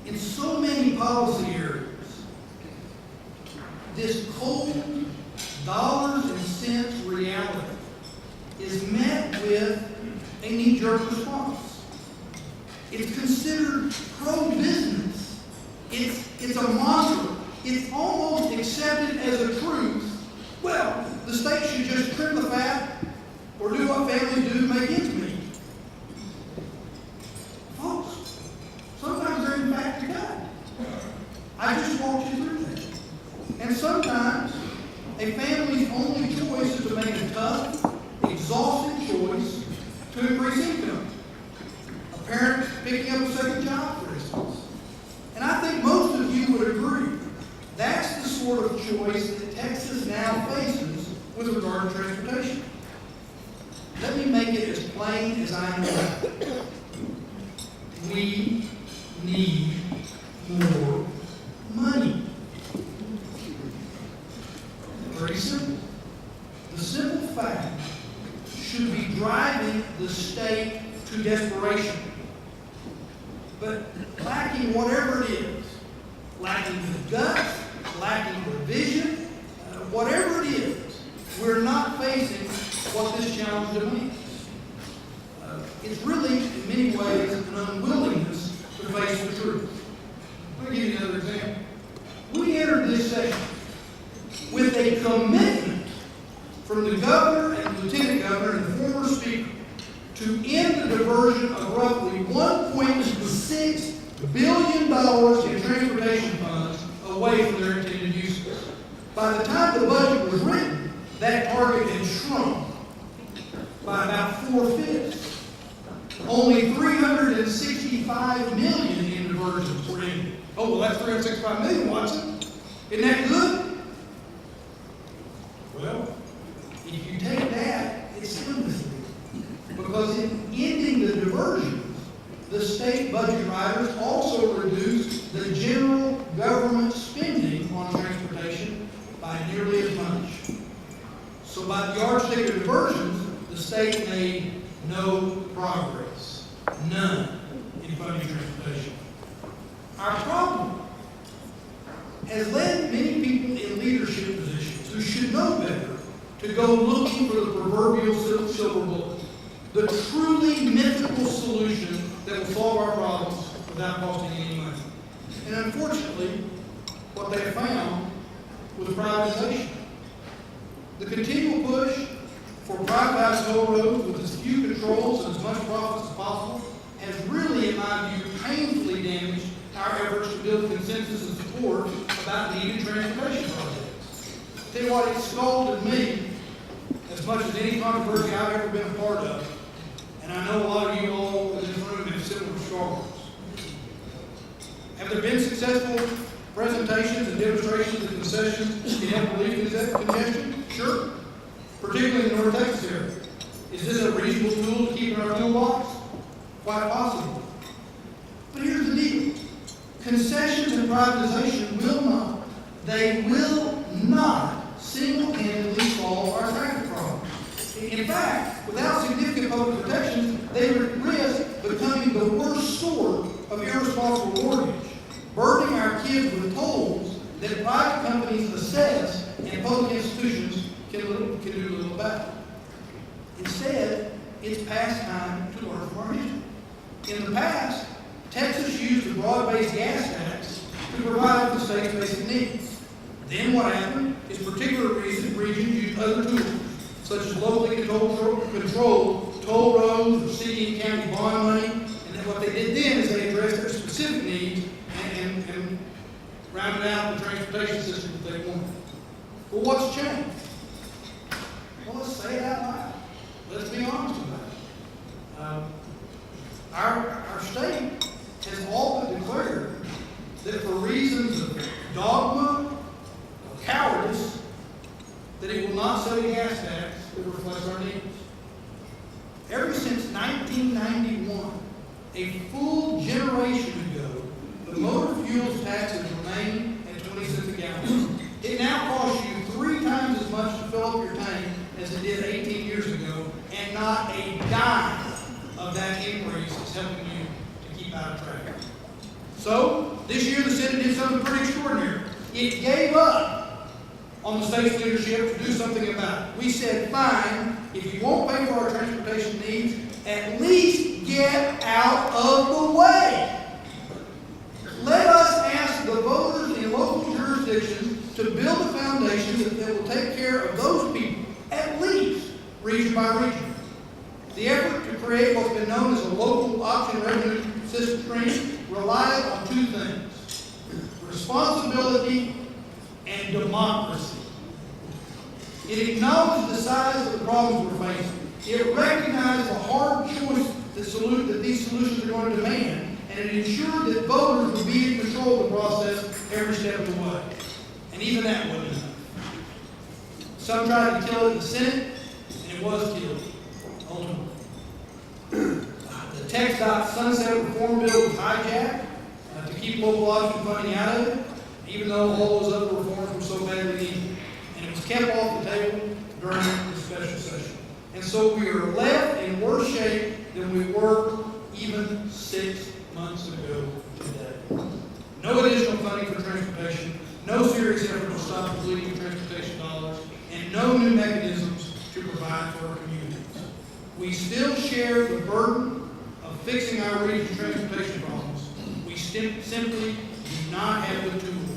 In so many policy areas, this cold dollars and cents reality is met with a knee-jerk response. It's considered pro-business. It's a mantra. It's almost accepted as a truth. Well, the state should just trim the fat or do what families do to make ends meet. Folks, sometimes they're in fact to God. I just walked you through that. And sometimes a family's only choice is to make a tough, exhausting choice to increase income. A parent picking up a second job, for instance. And I think most of you would agree that's the sort of choice that Texas now faces with regard to transportation. Let me make it as plain as I know. We need more money. Very simple. The simple fact should be driving the state to desperation. But lacking whatever it is, lacking the guts, lacking the vision, whatever it is, we're not facing what this challenge demands. It's really, in many ways, an unwillingness to face the truth. Let me give you another example. We entered this session with a commitment from the governor and the lieutenant governor and the former speaker to end the diversion of roughly $1.6 billion in transportation funds away from their intended uses. By the time the budget was written, that target had shrunk by about 4/5. Only $365 million in diversions were ended. Oh, well, that's $365 million, Watson. Isn't that good? Well, if you take that, it's still misleading. Because in ending the diversions, the state budget writers also reduced the general government spending on transportation by nearly as much. So by the yardstick of diversions, the state made no progress. None in funding transportation. Our problem has led many people in leadership positions who should know better to go looking for the proverbial silver bullet, the truly mythical solution that will solve our problems without costing any money. And unfortunately, what they have found was privatization. The continual push for privatized toll roads with as few controls and as much profits as possible has really, in my view, painfully damaged our efforts to build consensus and support about needed transportation projects. I'll tell you what, it scalded me as much as any controversy I've ever been a part of. And I know a lot of you all in this room have similar struggles. Have there been successful presentations and demonstrations and concessions to help relieve congestion? Sure. Particularly in the North Texas area. Is this a reasonable tool to keep in our toolbox? Quite possible. But here's the deal. Concessions and privatization they will not single-handedly solve our traffic problem. In fact, without significant public protections, they risk becoming the worst sort of irresponsible mortgage, burdening our kids with tolls that private companies assess and public institutions can do little about. Instead, it's past time to learn from our history. In the past, Texas used the broad-based gas tax to provide for the state's basic needs. Then what happened is particular regions used other tools, such as locally controlled toll roads or city and county bond money. And then what they did then is they addressed their specific needs and rounded out the transportation system that they wanted. Well, what's changed? Well, let's say it out loud. Let's be honest about it. Our state has all but declared that for reasons of dogma or cowardice, that it will not set a gas tax that reflects our needs. Ever since 1991, a full generation ago, the motor fuels tax has remained at 20 cents a gallon. It now costs you 3 times as much to fill up your tank as it did 18 years ago, and not a dime of that increase is helping you to keep out of traffic. So, So, this year the Senate did something pretty extraordinary. It gave up on the state's leadership to do something about it. We said, fine, if you won't pay for our transportation needs, at least get out of the way. Let us ask the voters in local jurisdictions to build a foundation that will take care of those people, at least region by region. The effort to create what's been known as a local option revenue system stream relied on two things: responsibility and democracy. It acknowledged the size of the problems we're facing. It recognized the hard choice that these solutions are going to demand, and it ensured that voters would be in control of the process every step of the way. And even that wasn't enough. Some tried to kill it in the Senate, and it was killed, ultimately. The Text Sunset Reform Bill was hijacked to keep local option funding out of it, even though all those other reforms were so badly needed. And it was kept off the table during the special session. And so we are left in worse shape than we were even 6 months ago today. No additional funding for transportation, no serious effort to stop the bleeding of transportation dollars, and no new mechanisms to provide for our communities. We still share the burden of fixing our region's transportation problems. We simply do not have the tools